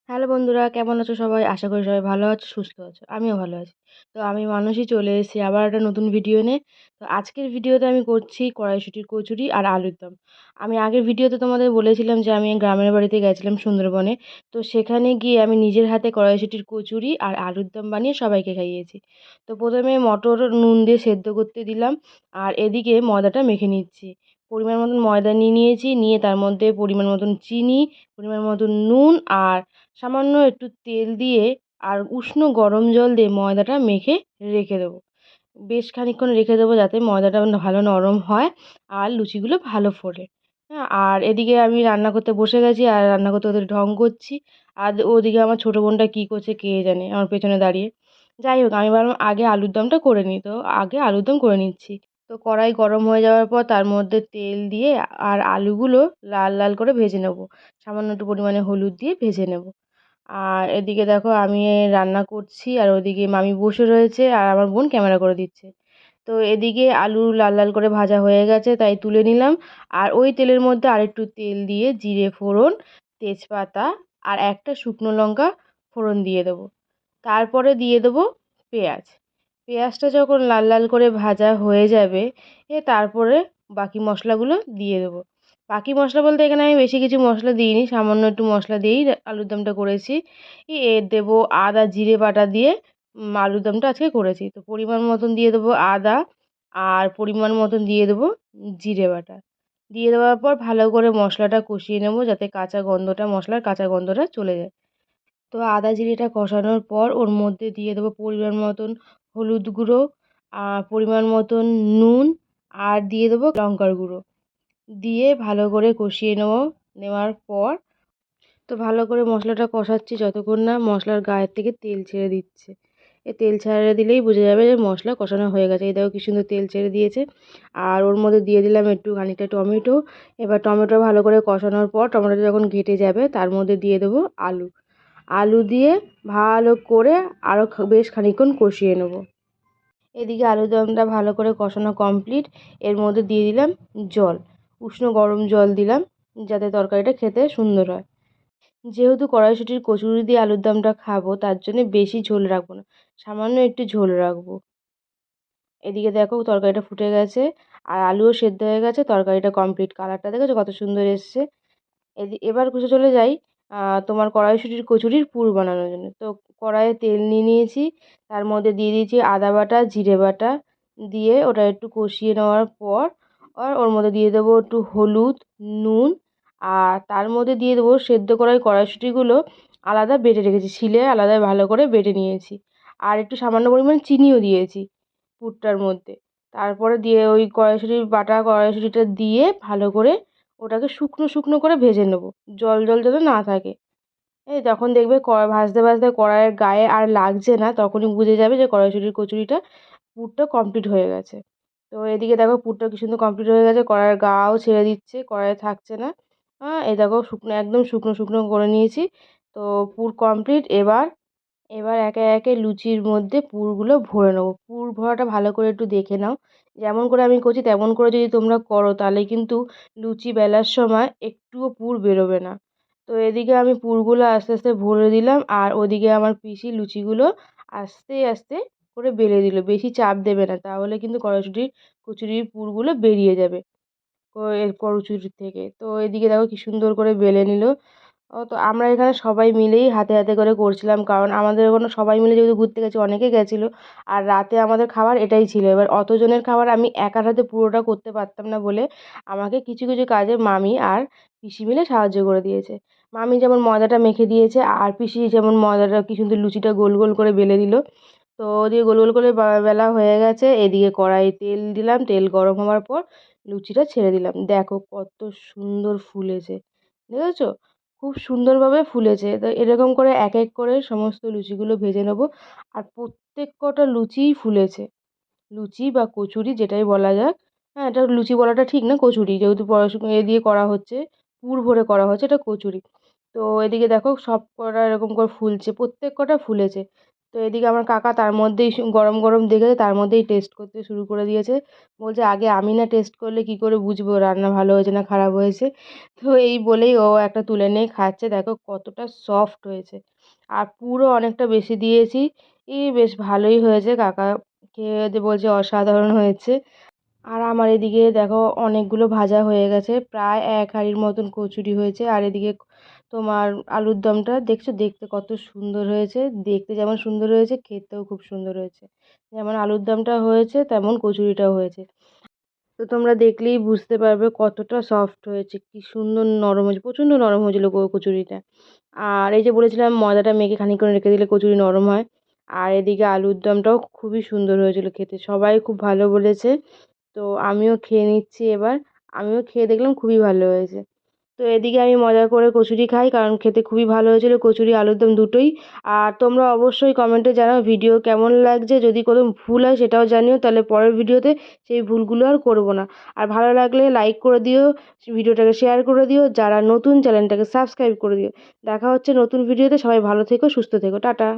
Hello বন্ধুরা, কেমন আছো সবাই? আশা করি সবাই ভালো আছো, সুস্থ আছো। আমিও ভালো আছি। তো আমি মানসী চলে এসেছি আবার একটা নতুন ভিডিও নিয়ে। তো আজকের ভিডিওতে আমি করছি কড়াইশুঁটির কচুরি আর আলুর দম। আমি আগের ভিডিওতে তোমাদের বলেছিলাম যে আমি গ্রামের বাড়িতে গেছিলাম সুন্দরবনে। তো সেখানে গিয়ে আমি নিজের হাতে কড়াইশুঁটির কচুরি আর আলুর দম বানিয়ে সবাইকে খাইয়েছি। তো প্রথমে মটর নুন দিয়ে সেদ্ধ করতে দিলাম, আর এদিকে ময়দাটা মেখে নিচ্ছি। পরিমাণ মতন ময়দা নিয়েছি, নিয়ে তার মধ্যে পরিমাণ মতন চিনি, পরিমাণ মতন নুন আর সামান্য একটু তেল দিয়ে আর উষ্ণ গরম জল দিয়ে ময়দাটা মেখে রেখে দেবো। বেশ খানিকক্ষণ রেখে দেবো যাতে ময়দাটা ভালো নরম হয় আর লুচিগুলো ভালো ফোলে। হ্যাঁ, আর এদিকে আমি রান্না করতে বসে গেছি, আর রান্না করতে ওদের ঢং করছি। আর ওদিকে আমার ছোটো বোনটা কী করছে কে জানে, আমার পেছনে দাঁড়িয়ে। যাই হোক, আমি ভাবলাম আগে আলুর দমটা করে নিই, তো আগে আলুর দম করে নিচ্ছি। তো কড়াই গরম হয়ে যাওয়ার পর তার মধ্যে তেল দিয়ে আর আলুগুলো লাল লাল করে ভেজে নেব। সামান্য একটু পরিমাণে হলুদ দিয়ে ভেজে নেব। আর এদিকে দেখো আমি রান্না করছি, আর ওদিকে মামি বসে রয়েছে আর আমার বোন ক্যামেরা করে দিচ্ছে। তো এদিকে আলু লাল লাল করে ভাজা হয়ে গেছে, তাই তুলে নিলাম। আর ওই তেলের মধ্যে আরেকটু তেল দিয়ে জিরে ফোড়ন, তেজপাতা আর একটা শুকনো লঙ্কা ফোড়ন দিয়ে দেবো। তারপরে দিয়ে দেবো পেঁয়াজ। পেঁয়াজটা যখন লাল লাল করে ভাজা হয়ে যাবে, তারপরে বাকি মশলাগুলো দিয়ে দেবো। বাকি মশলা বলতে এখানে আমি বেশি কিছু মশলা দিইনি, সামান্য একটু মশলা দিয়েই আলুর দমটা করেছি। দেবো আদা জিরে বাটা দিয়ে আলুর দমটা আজকে করেছি। তো পরিমাণ মতন দিয়ে দেবো আদা, আর পরিমাণ মতন দিয়ে দেবো জিরে বাটা। দিয়ে দেওয়ার পর ভালো করে মশলাটা কষিয়ে নেবো, যাতে মশলার কাঁচা গন্ধটা চলে যায়। তো আদা জিরেটা কষানোর পর ওর মধ্যে দিয়ে দেবো পরিমাণ মতন হলুদ গুঁড়ো, পরিমাণ মতন নুন, আর দিয়ে দেবো লঙ্কার গুঁড়ো। দিয়ে ভালো করে কষিয়ে নেওয়ার পর তো ভালো করে মশলাটা কষাচ্ছি যতক্ষণ না মশলার গায়ের থেকে তেল ছেড়ে দিচ্ছে। তেল ছেড়ে দিলেই বোঝা যাবে যে মশলা কষানো হয়ে গেছে। এই দেখো কি সুন্দর তেল ছেড়ে দিয়েছে। আর ওর মধ্যে দিয়ে দিলাম একটু খানিকটা টমেটো। এবার টমেটো ভালো করে কষানোর পর টমেটোটা যখন ঘেটে যাবে তার মধ্যে দিয়ে দেবো আলু। আলু দিয়ে ভালো করে আরও বেশ খানিকক্ষণ কষিয়ে নেব। এদিকে আলুদমটা ভালো করে কষানো কমপ্লিট। এর মধ্যে দিয়ে দিলাম জল, উষ্ণ গরম জল দিলাম, যাতে তরকারিটা খেতে সুন্দর হয়। যেহেতু কড়াইশুঁটির কচুরি দিয়ে আলুর দমটা খাবো, তার জন্য বেশি ঝোল রাখবো না, সামান্য একটু ঝোল রাখবো। এদিকে দেখো তরকারিটা ফুটে গেছে, আর আলুও সেদ্ধ হয়ে গেছে, তরকারিটা কমপ্লিট। কালারটা দেখেছো কত সুন্দর এসছে। এবার কুচে চলে যাই তোমার কড়াইশুঁটির কচুরির পুর বানানোর জন্য। তো কড়াইয়ে তেল নিয়ে নিয়েছি, তার মধ্যে দিয়ে দিয়েছি আদা বাটা জিরে বাটা, দিয়ে ওটা একটু কষিয়ে নেওয়ার পর আর ওর মধ্যে দিয়ে দেবো একটু হলুদ, নুন, আর তার মধ্যে দিয়ে দেবো সেদ্ধ করা ওই কড়াইশুঁটিগুলো আলাদা বেটে রেখেছি, শিলে আলাদা ভালো করে বেটে নিয়েছি। আর একটু সামান্য পরিমাণ চিনিও দিয়েছি পুরটার মধ্যে। তারপরে দিয়ে ওই কড়াইশুঁটিটা দিয়ে ভালো করে ওটাকে শুকনো শুকনো করে ভেজে নেব, জল জল যাতে না থাকে। যখন দেখবে ভাজতে ভাজতে কড়াইয়ের গায়ে আর লাগছে না, তখনই বুঝে যাবে যে কড়াইশুঁটির কচুরিটা পুরটা কমপ্লিট হয়ে গেছে। তো এদিকে দেখো পুরটা কি সুন্দর কমপ্লিট হয়ে গেছে, কড়াইয়ের গাও ছেড়ে দিচ্ছে, কড়াইয়ে থাকছে না। এই দেখো শুকনো একদম শুকনো শুকনো করে নিয়েছি। তো পুর কমপ্লিট। এবার এবার একে একে লুচির মধ্যে পুরগুলো ভরে নেবো। পুর ভরাটা ভালো করে একটু দেখে নাও, যেমন করে আমি করছি তেমন করে যদি তোমরা করো তাহলে কিন্তু লুচি বেলার সময় একটুও পুর বেরোবে না। তো এদিকে আমি পুরগুলো আস্তে আস্তে ভরে দিলাম, আর ওদিকে আমার পিসি লুচিগুলো আস্তে আস্তে করে বেলে দিল। বেশি চাপ দেবে না, তাহলে কিন্তু কড়াইশুঁটির কচুরির পুরগুলো বেরিয়ে যাবে কচুরির থেকে। তো এদিকে দেখো কি সুন্দর করে বেলে নিল। তো আমরা এখানে সবাই মিলেই হাতে হাতে করে করছিলাম, কারণ আমাদের ওখানে সবাই মিলে যেহেতু ঘুরতে গেছি, অনেকে গেছিলো, আর রাতে আমাদের খাবার এটাই ছিল। এবার অতজনের খাবার আমি একার হাতে পুরোটা করতে পারতাম না বলে আমাকে কিছু কিছু কাজে মামি আর পিসি মিলে সাহায্য করে দিয়েছে। মামি যেমন ময়দাটা মেখে দিয়েছে, আর পিসি যেমন ময়দাটা কি সুন্দর লুচিটা গোল গোল করে বেলে দিল। তো ওদিকে গোল গোল করে বেলা হয়ে গেছে, এদিকে কড়াই তেল দিলাম, তেল গরম হওয়ার পর লুচিটা ছেড়ে দিলাম। দেখো কত সুন্দর ফুলেছে, দেখেছো? খুব সুন্দরভাবে ফুলেছে। তো এরকম করে এক এক করে সমস্ত লুচিগুলো ভেজে নেবো। আর প্রত্যেক কটা লুচিই ফুলেছে, লুচি বা কচুরি যেটাই বলা যাক। হ্যাঁ, এটা লুচি বলাটা ঠিক না, কচুরি, যেহেতু পড়াশুনো দিয়ে করা হচ্ছে, পুর ভরে করা হচ্ছে, এটা কচুরি। তো এদিকে দেখো সব কটা এরকম করে ফুলছে, প্রত্যেক কটা ফুলেছে। তো এদিকে আমার কাকা তার মধ্যেই গরম গরম দেখেছে, তার মধ্যেই টেস্ট করতে শুরু করে দিয়েছে। বলছে আগে আমি না টেস্ট করলে কি করে বুঝবো রান্না ভালো হয়েছে না খারাপ হয়েছে। তো এই বলেই ও একটা তুলে নিয়ে খাচ্ছে, দেখো কতটা সফট হয়েছে। আর পুরো অনেকটা বেশি দিয়েছি। বেশ ভালোই হয়েছে, কাকা খেয়ে দিয়ে বলছে অসাধারণ হয়েছে। আর আমার এদিকে দেখো অনেকগুলো ভাজা হয়ে গেছে, প্রায় 1 হাঁড়ির মতন কচুরি হয়েছে। আর এদিকে তোমার আলুর দমটা দেখছো, দেখতে কত সুন্দর হয়েছে। দেখতে যেমন সুন্দর হয়েছে, খেতেও খুব সুন্দর হয়েছে। যেমন আলুর দমটা হয়েছে তেমন কচুরিটাও হয়েছে। তো তোমরা দেখলেই বুঝতে পারবে কতটা সফট হয়েছে, কি সুন্দর নরম হয়েছে, প্রচণ্ড নরম হয়েছিল কচুরিটা। আর এই যে বলেছিলাম ময়দাটা মেখে খানিকক্ষণ রেখে দিলে কচুরি নরম হয়। আর এদিকে আলুর দমটাও খুবই সুন্দর হয়েছিল খেতে, সবাই খুব ভালো বলেছে। তো আমিও খেয়ে নিচ্ছি এবার। আমিও খেয়ে দেখলাম খুবই ভালো হয়েছে। তো এদিকে আমি মজা করে কচুরি খাই, কারণ খেতে খুবই ভালো হয়েছিল কচুরি আলুর দম দুটোই। আর তোমরা অবশ্যই কমেন্টে জানাও ভিডিও কেমন লাগছে, যদি কোনো ভুল হয় সেটাও জানিও, তাহলে পরের ভিডিওতে সেই ভুলগুলো আর করবো না। আর ভালো লাগলে লাইক করে দিও, ভিডিওটাকে শেয়ার করে দিও, যারা নতুন চ্যানেলটাকে সাবস্ক্রাইব করে দিও। দেখা হচ্ছে নতুন ভিডিওতে, সবাই ভালো থেকো, সুস্থ থেকো, টাটা।